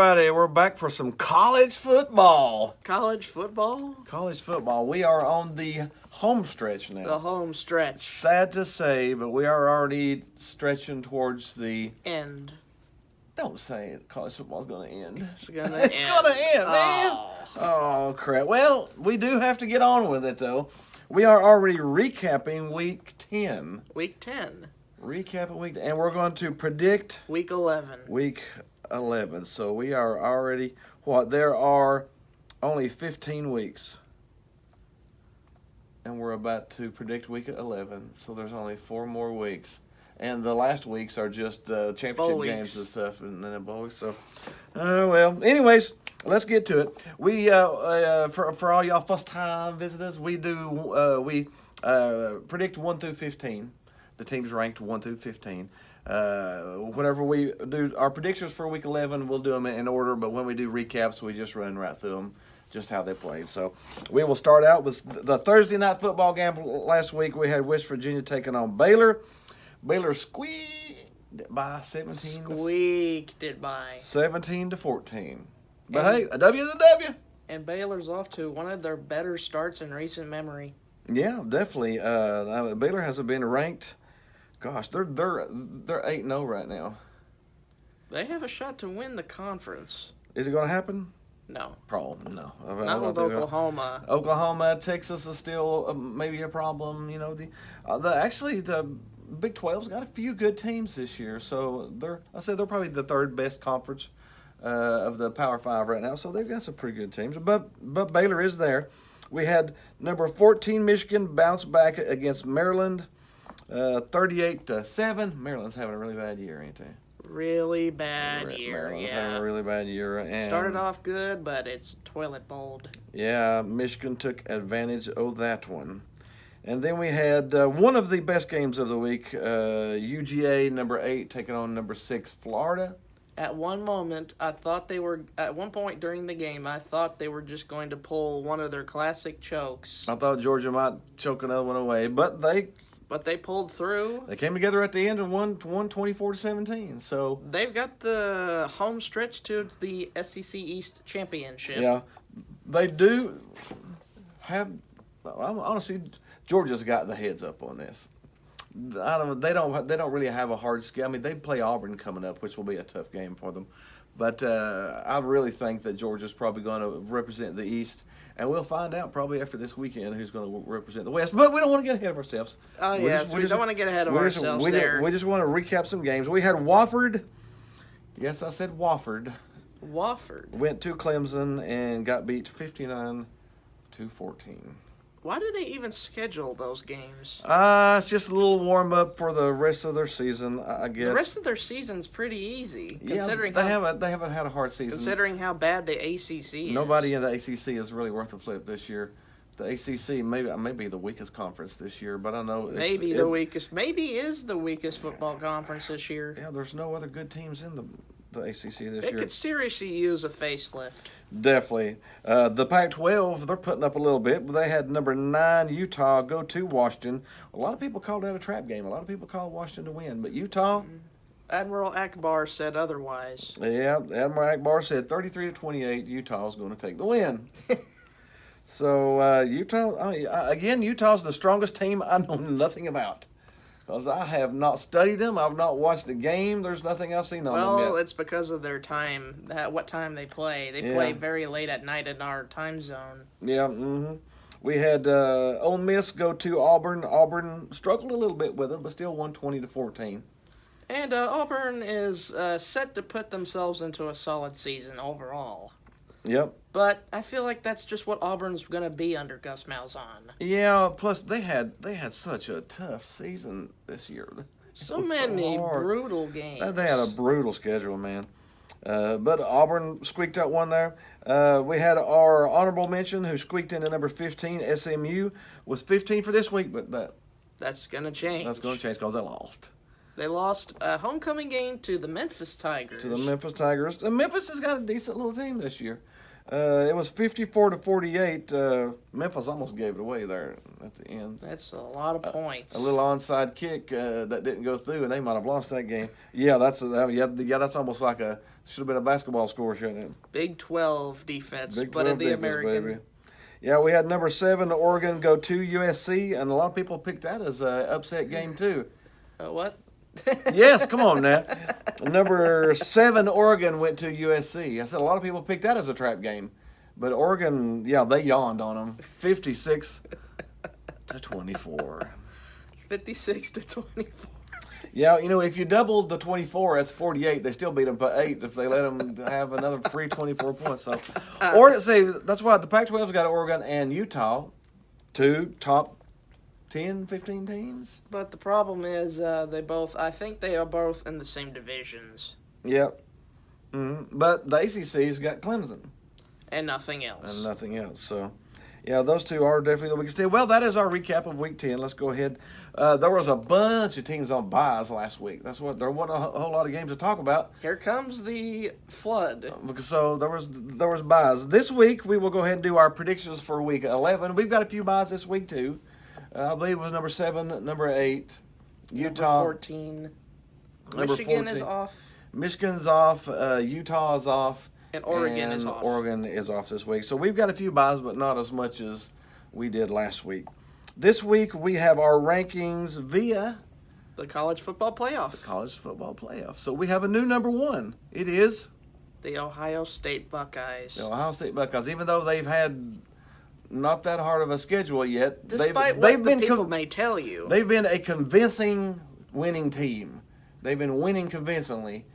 everybody. We're back for some college football. College football? College football. We are on the home stretch now. The home stretch. Sad to say, but we are already stretching towards the End. Don't say it. College football's going to end. It's going to It's end. going to end, man. Oh, crap. Well, we do have to get on with it, though. We are already recapping Week 10. Week 10. Recapping Week 10. And we're going to predict Week 11. Week 11. So we are already, there are only 15 weeks. And we're about to predict Week 11. So there's only 4 more weeks. And the last weeks are just championship Bowl games weeks. and stuff, and then a bowl week. So, well, anyways, let's get to it. We for all y'all first time visitors, we predict 1 through 15. The teams ranked 1 through 15. Whenever we do our predictions for Week 11, we'll do them in order. But when we do recaps, we just run right through them, just how they played. So we will start out with the Thursday night football game. Last week we had West Virginia taking on Baylor. Baylor squeaked by 17. Squeaked it by. 17 to 14. But hey, a W is a W. And Baylor's off to one of their better starts in recent memory. Yeah, definitely. Baylor hasn't been ranked. Gosh, they're 8-0 right now. They have a shot to win the conference. Is it going to happen? No. Probably no. Not with Oklahoma. Oklahoma, Texas is still maybe a problem. You know, the Big 12's got a few good teams this year, so they're probably the third best conference of the Power 5 right now. So they've got some pretty good teams, but Baylor is there. We had number 14 Michigan bounce back against Maryland, 38-7. Maryland's having a really bad year, ain't they? Really bad year. Maryland's having a really bad year. And started off good, but it's toilet bowled. Yeah, Michigan took advantage of that one. And then we had one of the best games of the week, UGA number 8 taking on number 6 Florida. At one point during the game, I thought they were just going to pull one of their classic chokes. I thought Georgia might choke another one away, but they pulled through. They came together at the end and won 24-17. So they've got the home stretch to the SEC East Championship. Yeah, they do have. Honestly, Georgia's got the heads up on this. They don't really have a hard schedule. I mean, they play Auburn coming up, which will be a tough game for them. But I really think that Georgia's probably going to represent the East, and we'll find out probably after this weekend who's going to represent the West. But we don't want to get ahead of ourselves. Oh, yes, we don't want to get ahead of ourselves there. We just want to recap some games. We had Wofford. Yes, I said Wofford. Wofford. Went to Clemson and got beat 59-14. Why do they even schedule those games? It's just a little warm up for the rest of their season, I guess. The rest of their season's pretty easy, considering they haven't had a hard season. Considering how bad the ACC is. Nobody in the ACC is really worth a flip this year. The ACC may be the weakest conference this year, but I know maybe is the weakest football conference this year. Yeah, there's no other good teams in the ACC this year. It could seriously use a facelift. Definitely. The Pac-12, they're putting up a little bit, but they had number 9 Utah go to Washington. A lot of people called that a trap game. A lot of people called Washington to win, but Utah. Admiral Akbar said otherwise. Yeah, Admiral Akbar said 33-28. Utah's going to take the win. So Utah, again, Utah's the strongest team I know nothing about. Because I have not studied them. I've not watched the game. There's nothing I've seen on them yet. Well, it's because of their time, what time they play. They play very late at night in our time zone. Yeah, We had Ole Miss go to Auburn. Auburn struggled a little bit with them, but still won 20-14. And Auburn is set to put themselves into a solid season overall. Yep. But I feel like that's just what Auburn's going to be under Gus Malzahn. Yeah, plus they had such a tough season this year. So many brutal games. They had a brutal schedule, man. But Auburn squeaked out one there. We had our honorable mention who squeaked into number 15. SMU was 15 for this week, but that's going to change. That's going to change because they lost. They lost a homecoming game to the Memphis Tigers. And Memphis has got a decent little team this year. It was 54-48. Memphis almost gave it away there at the end. That's a lot of points. A little onside kick that didn't go through, and they might have lost that game. Yeah, that's almost like should have been a basketball score, shouldn't it? Big 12 defense, Big but in 12 the defense, American. baby. Yeah, we had number 7 Oregon go to USC, and a lot of people picked that as an upset game too. What? Yes, come on now. Number 7 Oregon went to USC. I said a lot of people picked that as a trap game, but Oregon, yeah, they yawned on them, 56-24. 56-24. Yeah, if you doubled the 24, that's 48. They still beat them by 8 if they let them have another free 24 points. So, that's why the Pac-12's got Oregon and Utah, 2 top 10, 15 teams. But the problem is I think they are both in the same divisions. Yep. But the ACC's got Clemson. And nothing else. So, yeah, those two are definitely the weakest team. Well, that is our recap of Week 10. Let's go ahead. There was a bunch of teams on byes last week. There wasn't a whole lot of games to talk about. Here comes the flood. So there was byes. This week, we will go ahead and do our predictions for Week 11. We've got a few byes this week, too. I believe it was number 7, number 8, Utah. Number 14. Number Michigan 14. is off. Michigan's off. Utah is off. And Oregon is off. Oregon is off this week. So we've got a few byes, but not as much as we did last week. This week we have our rankings via the college football playoff. So we have a new number 1. It is the Ohio State Buckeyes. The Ohio State Buckeyes. Even though they've had not that hard of a schedule yet, despite they've what been people may tell you, they've been a convincing winning team. They've been winning convincingly,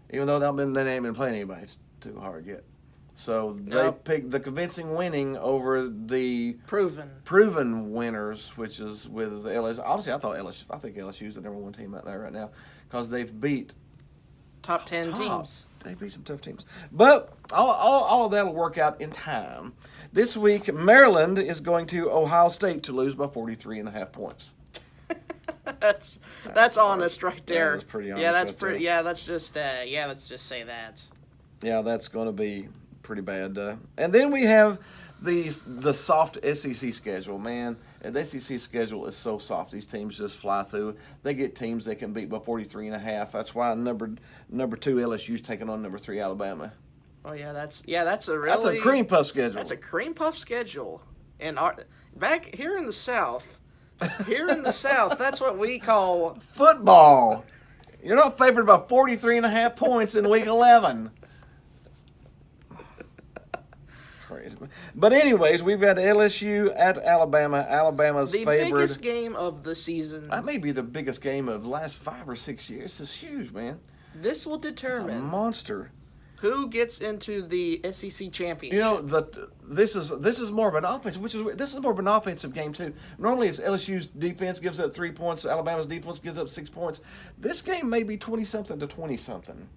even though they ain't been playing anybody too hard yet. So they picked the convincing winning over the proven winners, which is with the LSU. Honestly, I think LSU is the number 1 team out there right now because they've beat top 10 teams. They beat some tough teams, but all of that will work out in time. This week, Maryland is going to Ohio State to lose by 43.5 points. That's honest right there. That's pretty honest. Yeah, that's pretty. Yeah, let's just say that. Yeah, that's going to be pretty bad. And then we have the soft SEC schedule, man. And the SEC schedule is so soft. These teams just fly through. They get teams they can beat by 43.5. That's why number 2 LSU's taking on number 3 Alabama. Oh yeah, that's a cream puff schedule. That's a cream puff schedule. And back here in the South, that's what we call football. You're not favored by 43.5 points in Week 11. Crazy. But anyways, we've got LSU at Alabama. Alabama's favored. The biggest game of the season. That may be the biggest game of the last 5 or 6 years. This is huge, man. This will determine it's a monster. Who gets into the SEC championship. This is more of an offense, this is more of an offensive game too. Normally it's LSU's defense gives up 3 points, Alabama's defense gives up 6 points. This game may be 20-something to 20-something.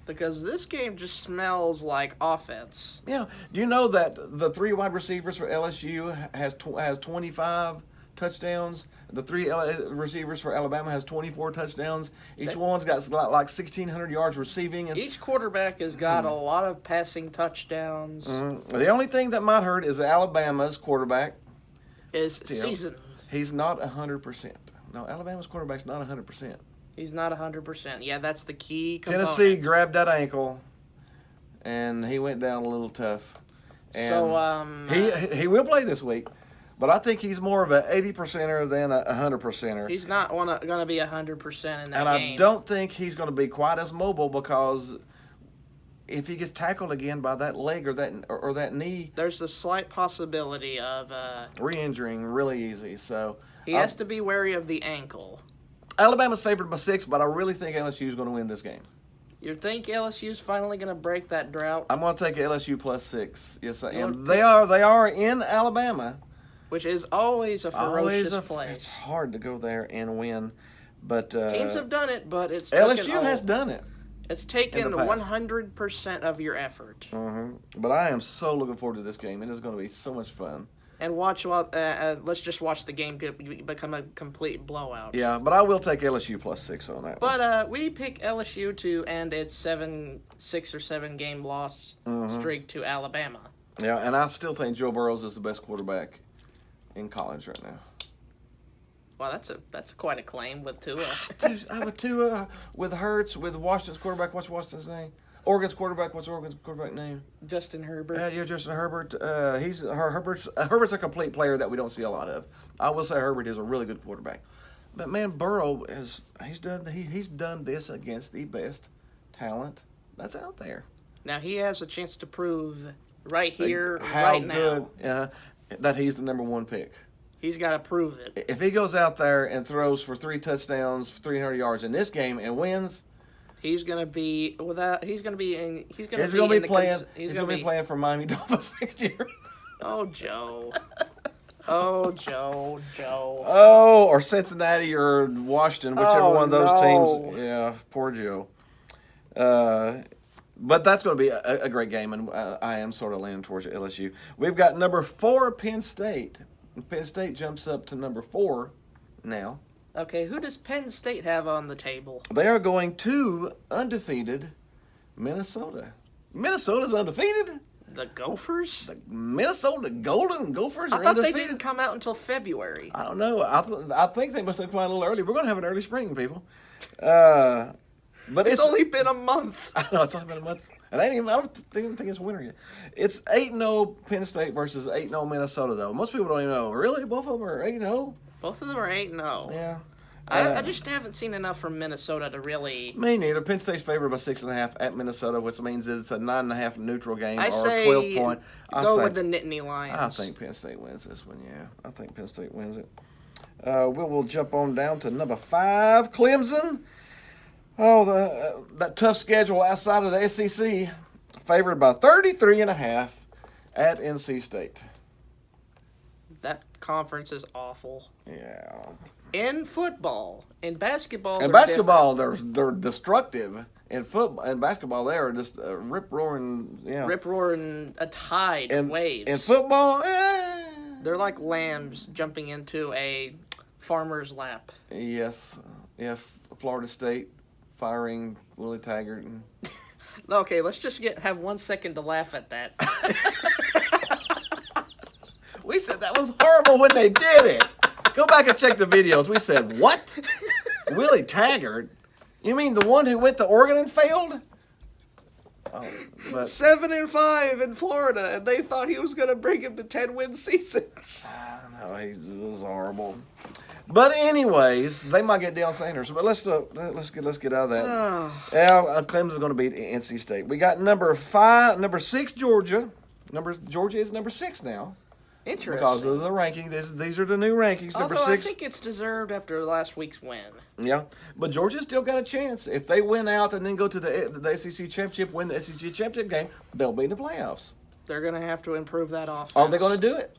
Because this game just smells like offense. Yeah. Do you know that the 3 wide receivers for LSU has 25 touchdowns? The 3 receivers for Alabama has 24 touchdowns. Each one's got like 1,600 yards receiving. And each quarterback has got a lot of passing touchdowns. The only thing that might hurt is Alabama's quarterback is seasoned. He's not 100%. No, Alabama's quarterback's not 100%. He's not 100%. Yeah, that's the key component. Tennessee grabbed that ankle, and he went down a little tough. And so he will play this week. But I think he's more of an 80%er than a 100%er. He's not going to be 100% in that game. And I don't think he's going to be quite as mobile because if he gets tackled again by that leg or that knee, there's a slight possibility of re-injuring really easy. So he has to be wary of the ankle. Alabama's favored by 6, but I really think LSU is going to win this game. You think LSU's finally going to break that drought? I'm going to take LSU plus 6. Yes, I am. They are in Alabama. Which is always a ferocious place. It's hard to go there and win, but teams have done it. But LSU has done it. It's taken 100% of your effort. But I am so looking forward to this game. It is going to be so much fun. And let's just watch the game become a complete blowout. Yeah, but I will take LSU plus 6 on that. But we pick LSU to end its 6 or 7 game loss streak to Alabama. Yeah, and I still think Joe Burrows is the best quarterback in college right now. Wow, that's quite a claim with Tua. With Tua, with Hurts, with Washington's quarterback. What's Washington's name? Oregon's quarterback. What's Oregon's quarterback name? Justin Herbert. Yeah, Justin Herbert. Herbert's a complete player that we don't see a lot of. I will say Herbert is a really good quarterback, but man, Burrow he's done this against the best talent that's out there. Now he has a chance to prove right here, How right good now. that he's the number one pick. He's got to prove it. If he goes out there and throws for 3 touchdowns, 300 yards in this game and wins, He's gonna be without. He's gonna be in. He's gonna he's be, going to in be the playing. cons- He's going to be playing for Miami Dolphins next year. Oh, Joe. Oh, Joe. Oh, or Cincinnati or Washington, whichever one of those no. teams. Yeah, poor Joe. But that's going to be a great game, and I am sort of leaning towards LSU. We've got number 4, Penn State. Penn State jumps up to number 4 now. Okay, who does Penn State have on the table? They are going to undefeated Minnesota. Minnesota's undefeated? The Gophers? The Minnesota Golden Gophers I are thought they undefeated? didn't come out until February. I don't know. I think they must have come out a little early. We're going to have an early spring, people. But It's only been a month. I know, it's only been a month. And I don't even think it's winter yet. It's 8-0 Penn State versus 8-0 Minnesota, though. Most people don't even know. Really? Both of them are 8-0? Both of them are 8-0. Yeah. I just haven't seen enough from Minnesota to really. Me neither. Penn State's favored by 6.5 at Minnesota, which means that it's a 9.5 neutral game I or say 12 point. go with the Nittany Lions. I think Penn State wins this one, yeah. I think Penn State wins it. We'll jump on down to number 5, Clemson. Oh, that tough schedule outside of the SEC. Favored by 33.5 at NC State. That conference is awful. Yeah. In football, in basketball, In they're basketball, they're destructive. In football, in basketball, they are just rip roaring. Yeah. rip roaring a tide of waves. In football, They're like lambs jumping into a farmer's lap. yes, Florida State firing Willie Taggart. And Okay, let's just have 1 second to laugh at that. we said that was horrible when they did it. Go back and check the videos. We said, what? Willie Taggart? You mean the one who went to Oregon and failed? Oh, but 7-5 in Florida, and they thought he was going to bring him to 10-win seasons. no, he was horrible. But anyways, they might get Deion Sanders. But let's get out of that. Yeah, Clemson's going to beat NC State. We got number 6 Georgia. Georgia is number 6 now. Interesting. Because of the ranking. These are the new rankings. Number Although 6. I think it's deserved after last week's win. Yeah, but Georgia's still got a chance. If they win out and then go to the SEC championship, win the SEC championship game, they'll be in the playoffs. They're going to have to improve that offense. Are they going to do it?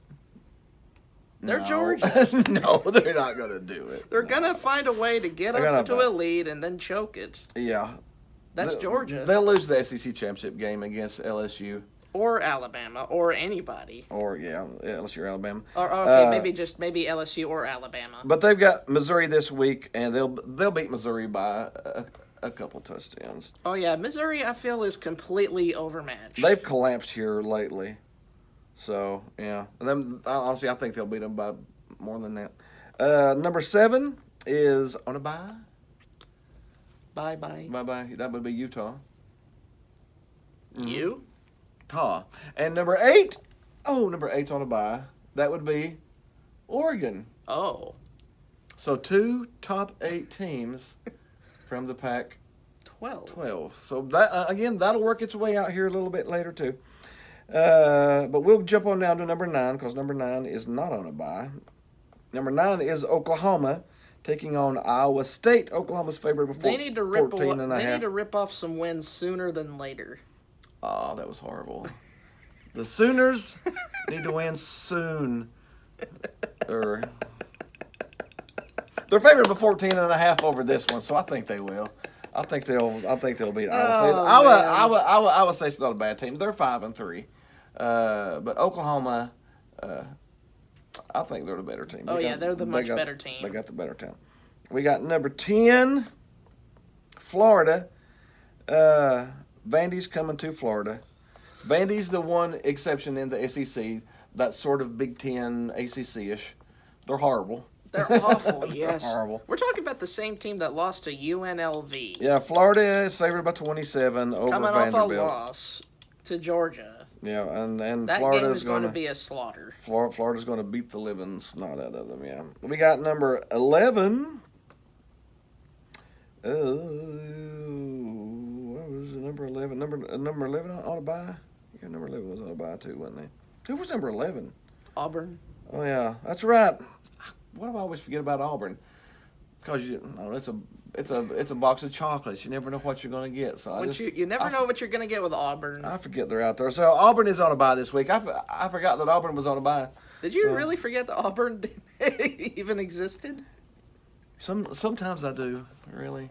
They're No. Georgia. No, they're not going to do it. They're going to find a way to get They're up gonna- into a lead and then choke it. Yeah. That's Georgia. They'll lose the SEC championship game against LSU. Or Alabama. Or anybody. Or, LSU or Alabama. Or okay, maybe LSU or Alabama. But they've got Missouri this week, and they'll beat Missouri by a couple touchdowns. Oh, yeah. Missouri, I feel, is completely overmatched. They've collapsed here lately. So, yeah. And then, honestly, I think they'll beat them by more than that. Number 7 is on a bye. Bye-bye. Bye-bye. That would be Utah. You? And number 8, number 8's on a bye. That would be Oregon. Oh. So 2 top 8 teams from the Pac 12. So that again, that'll work its way out here a little bit later too. But we'll jump on down to number 9 because number 9 is not on a bye. Number 9 is Oklahoma taking on Iowa State. Oklahoma's favored before They need to rip off some wins sooner than later. Oh, that was horrible. The Sooners need to win soon. They're favored by 14.5 over this one, so I think they will. I think they'll beat Iowa State. Iowa State's not a bad team. They're 5-3. But Oklahoma, I think they're the better team. They're the much better team. They got the better team. We got number 10, Florida. Vandy's coming to Florida. Vandy's the one exception in the SEC. That's sort of Big Ten, ACC-ish. They're horrible. They're awful, They're yes. horrible. We're talking about the same team that lost to UNLV. Yeah, Florida is favored by 27 over Coming Vanderbilt. off a loss to Georgia. Yeah, and That Florida's game is going to be a slaughter. Florida's going to beat the living snot out of them. Yeah, we got number 11. What was it, number 11? Number 11 on a bye. Yeah, number 11 was on a bye too, wasn't he? Who was number 11? Auburn. Oh yeah, that's right. What do I always forget about Auburn? Because it's a box of chocolates. You never know what you're going to get. So You never know what you're going to get with Auburn. I forget they're out there. So Auburn is on a bye this week. I forgot that Auburn was on a bye. Did you really forget that Auburn even existed? Sometimes I do, really.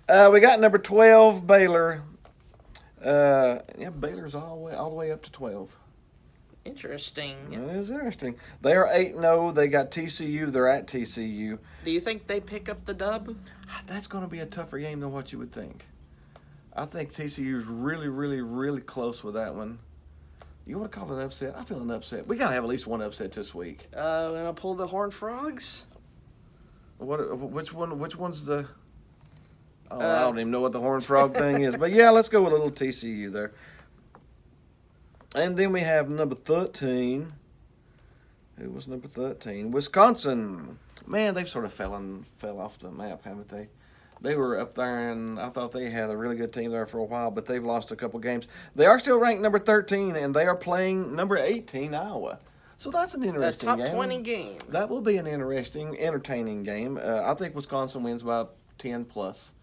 We got number 12, Baylor. Baylor's all the way up to 12. Interesting. That is interesting. They are 8-0. They got TCU. They're at TCU. Do you think they pick up the dub? That's going to be a tougher game than what you would think. I think TCU is really, really, really close with that one. You want to call it an upset? I feel an upset. We got to have at least one upset this week. Gonna pull the Horned Frogs? Which one's the... Oh, I don't even know what the Horned Frog thing is. But, yeah, let's go with a little TCU there. And then we have number 13. Who was number 13? Wisconsin. Man, they've sort of fell off the map, haven't they? They were up there, and I thought they had a really good team there for a while, but they've lost a couple games. They are still ranked number 13, and they are playing number 18, Iowa. So that's an interesting game. A top 20 game. That will be an interesting, entertaining game. I think Wisconsin wins by 10 plus.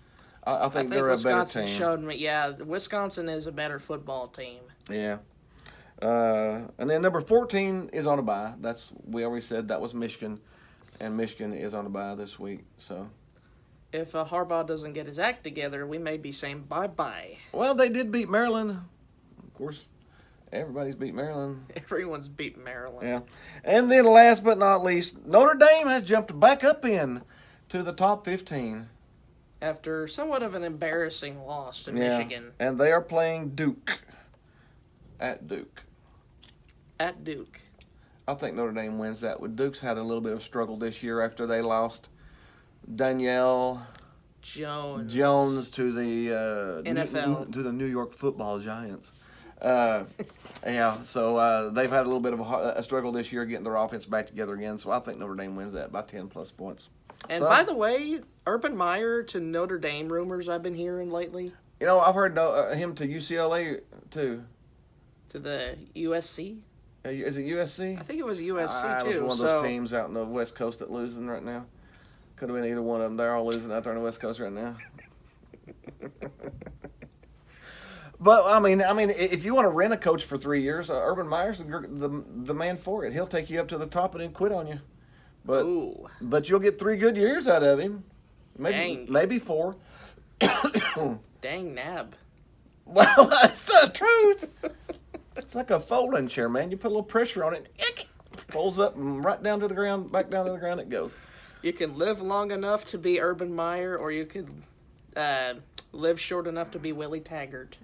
I think they're Wisconsin a better team. showed me, yeah, Wisconsin is a better football team. Yeah. And then number 14 is on a bye. We already said that was Michigan, and Michigan is on a bye this week. So, if Harbaugh doesn't get his act together, we may be saying bye-bye. Well, they did beat Maryland. Of course, everybody's beat Maryland. Everyone's beat Maryland. Yeah. And then last but not least, Notre Dame has jumped back up to the top 15. After somewhat of an embarrassing loss to Michigan. And they are playing Duke. At Duke. At Duke. I think Notre Dame wins that. Duke's had a little bit of struggle this year after they lost Danielle Jones to the NFL. to the New York Football Giants. So they've had a little bit of a struggle this year getting their offense back together again. So I think Notre Dame wins that by 10 plus points. And by the way, Urban Meyer to Notre Dame rumors I've been hearing lately. You know, I've heard him to UCLA too. To the USC? Is it USC? I think it was USC too. It was one of those teams out in the West Coast that losing right now. Could have been either one of them. They're all losing out there on the West Coast right now. But I mean, if you want to rent a coach for 3 years, Urban Meyer's the man for it. He'll take you up to the top and then quit on you. But you'll get 3 good years out of him. Maybe 4. Dang nab. Well, that's the truth. It's like a folding chair, man. You put a little pressure on it, it folds up and right down to the ground, back down to the ground it goes. You can live long enough to be Urban Meyer, or you could live short enough to be Willie Taggart.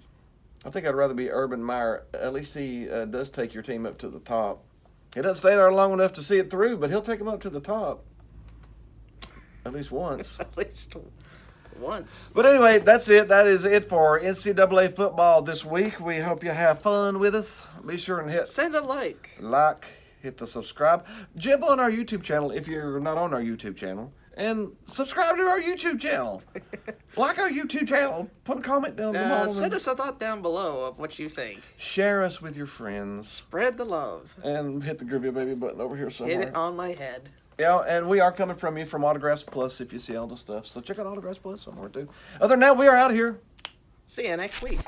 I think I'd rather be Urban Meyer. At least he does take your team up to the top. He doesn't stay there long enough to see it through, but he'll take them up to the top. At least once. At least once. But anyway, that's it. That is it for NCAA football this week. We hope you have fun with us. Be sure and send a like. Hit the subscribe. Jump on our YouTube channel if you're not on our YouTube channel. And subscribe to our YouTube channel. Like our YouTube channel. Put a comment down below. Send us a thought down below of what you think. Share us with your friends. Spread the love. And hit the Groovy Baby button over here somewhere. Hit it on my head. Yeah, and we are coming from you from Autographs Plus if you see all the stuff. So check out Autographs Plus somewhere too. Other than that, we are out of here. See you next week.